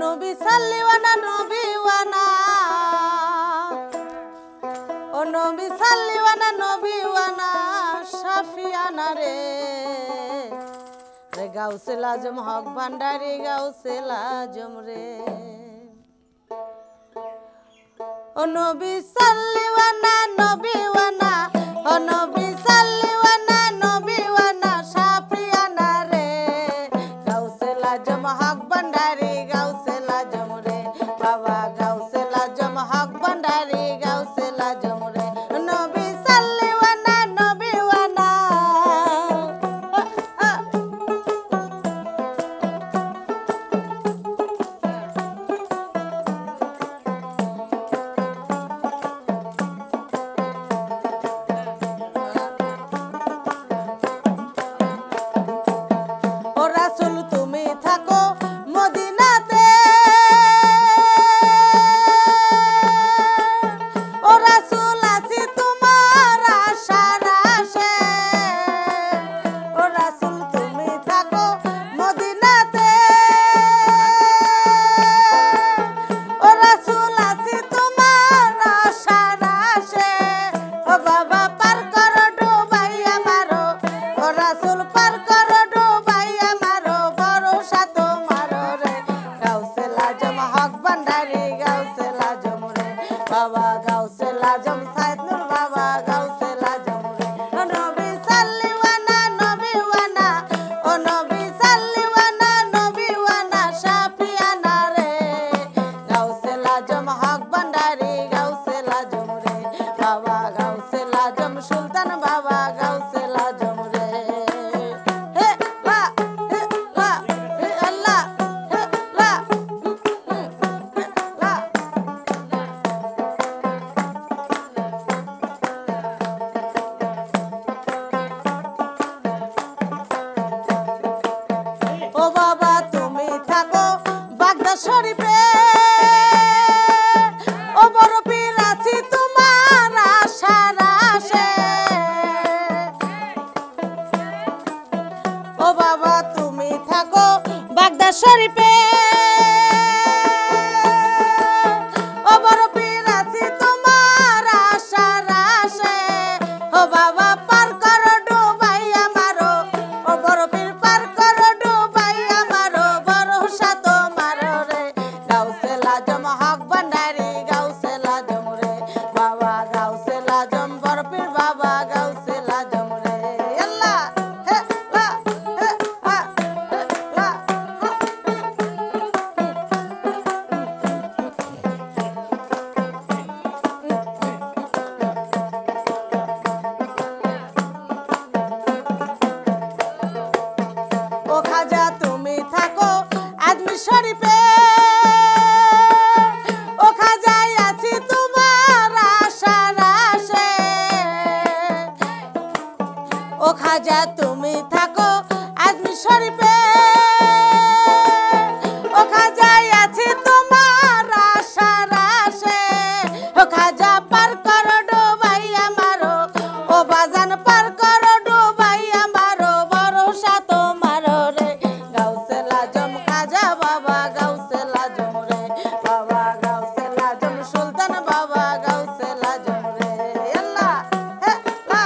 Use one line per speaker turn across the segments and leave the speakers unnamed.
নবী সাল্লিওয়ানা নবীওয়ানা, ও নবী সাল্লিওয়ানা নবীওয়ানা শাফিয়ানা রে, রে গাউসুল আজম হক ভান্ডারী গাউসুল আজম রে। ও নবী সাল্লিওয়ানা নবীওয়ানা, ও নবী সাল্লিওয়ানা নবীওয়ানা শাফিয়ানা রে, গাউসুল আজম হক ভান্ডারী গাউসুল আজম রে, বাবা গাউসুল আজম হক ভান্ডারী গাউসুল আজম রে। নবী সাল্লিওয়ানা নবীওয়ানা, ও রাসূল তুমি থাকো মদিনাতে, ও রাসূল আছি তোমার আশার আশে, ও রাসূল তুমি থাকো মদিনাতে, ও রাসূল আছি তোমার আশার আশে, ও বাবা পার করো ডুবাইয়া মারো, ও রাসূল পার করো ডুবাইয়া মারো, ভরসা তোমার রে, গাউসুল আজম হক ভান্ডারী গাউসুল আজম রে, বাবা গাউসুল আজম সাইদ নূর বাবা গাউসুল আজম রে। ও নবী সাল্লিওয়ানা নবীওয়ানা, ও নবী সাল্লিওয়ানা নবীওয়ানা শাফিয়ানা রে, গাউসুল আজম হক ভান্ডারী গাউসুল আজম রে, বাবা গাউসুল আজম সুলতান বাবা গাউসুল আজম রে। হে লা হে লা হে আল্লাহ হে লা হে লা। ও বাবা তুমি থাকো বাগদা শরীফে, ও বড় পীর আছি তোমার আশার আশে, ও বাবা তুমি থাকো বাগদা শরীফে, ও বড় পীর আছি তোমার আশার আশে, ও বাবা পার করো ডুবাইয়া মারো, ও বড় পীর পার করো ডুবাইয়া মারো, ভরসা তোমার রে, গাউসুল আজম হক ভান্ডারী গাউসুল আজম রে, বাবা গাউসুল আজম বড় পীর বাবা গাউসুল আজম রে। আল্লাহ হে লা হে আ হে লা। ও খাজা তুমি থাকো আজমির শরীফে, ও খাজায় আছি তোমার আশার আশে, ও খাজা তুমি থাকো আজমির শরীফে, ও খাজায় আছি তোমার আশার আশে, ও খাজা পার করো ডুবাইয়া মারো, ও বাজান পার করো ডুবাইয়া মারো, ভরসা তোমার রে, গাউসুল আজম খাজা বাবা গাউসুল আজম রে, বাবা গাউসুল আজম সুলতান বাবা গাউসুল আজম রে। আল্লাহ হে লা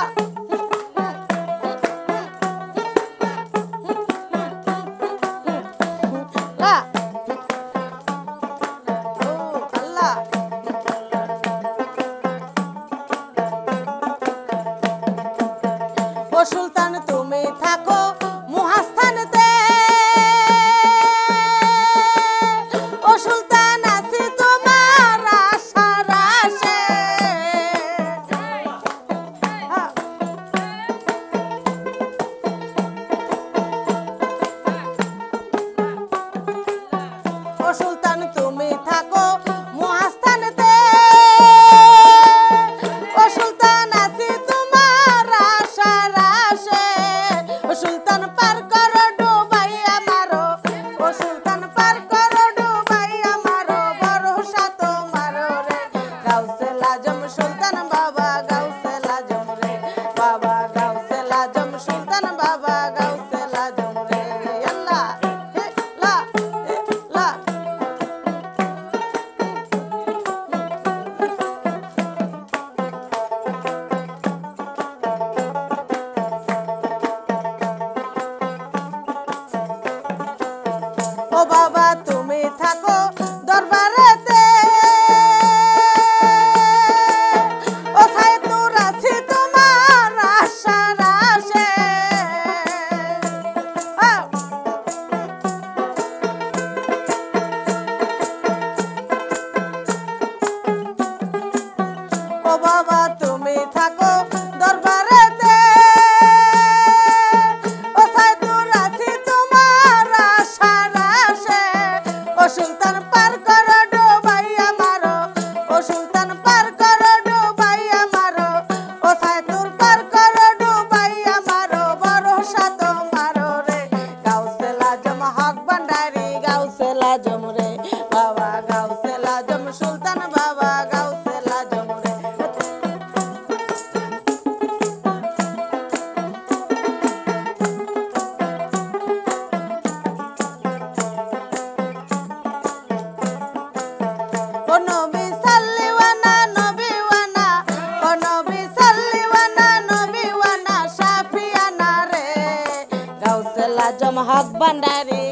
হক ভান্ডারি